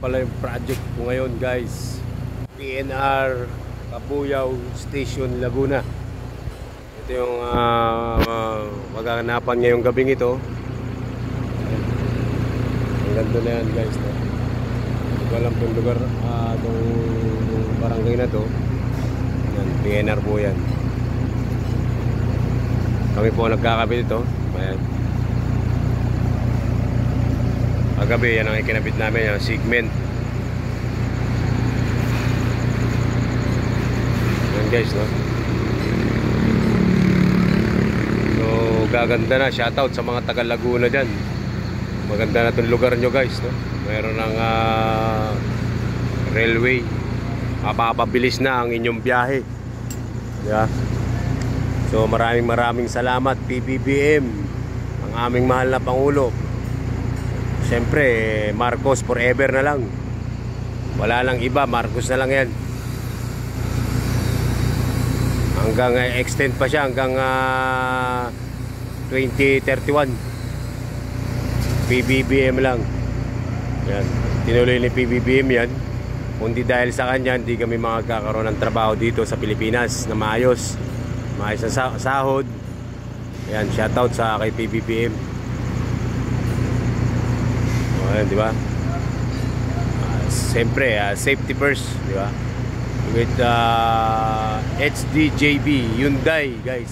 Pala yung project ko ngayon, guys. PNR Cabuyao Station, Laguna. Ito yung magaganapan ngayong gabing ito. Ang ganda na yan, guys, no? Hindi ko alam itong lugar, itong barangay na to. Yan, PNR po yan. Kami po nagkakabit ito. Ayan. Kagabi, yan ang ikinabit namin, yung segment. Yan, guys, no? So, gaganda na. Shoutout sa mga taga Laguna dyan. Maganda na itong lugar nyo, guys, no? Mayroon ng railway. Mapapabilis na ang inyong biyahe. Diba? So, maraming salamat, PBBM, ang aming mahal na Pangulo. Siyempre, Marcos forever na lang. Wala lang iba, Marcos na lang yan. Hanggang extend pa siya hanggang 2031. PBBM lang. Yan. Tinuloy ni PBBM yan. Kundi dahil sa kanya, hindi kami makakakaroon ng trabaho dito sa Pilipinas na maayos. Maayos na sahod. Yan, shoutout sa kay PBBM. Ayan, di ba? Siyempre, safety first, di ba? With HDJB Hyundai, guys.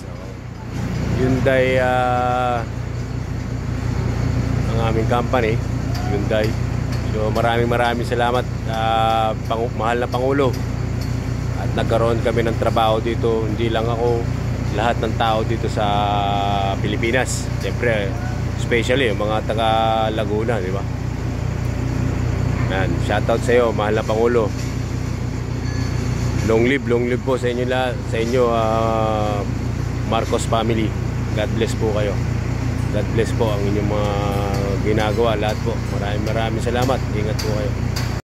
Hyundai ang aming company, Hyundai. So maraming salamat, mahal na Pangulo. At nagkaroon kami ng trabaho dito, hindi lang ako, lahat ng tao dito sa Pilipinas. Siyempre, especially yung mga taga Laguna, di ba? Yan, shoutout sa iyo, mahal na Pangulo. Long live po sa inyo lahat, sa inyo, Marcos family. God bless po kayo. God bless po ang inyong mga ginagawa, lahat po. Maraming salamat. Ingat po kayo.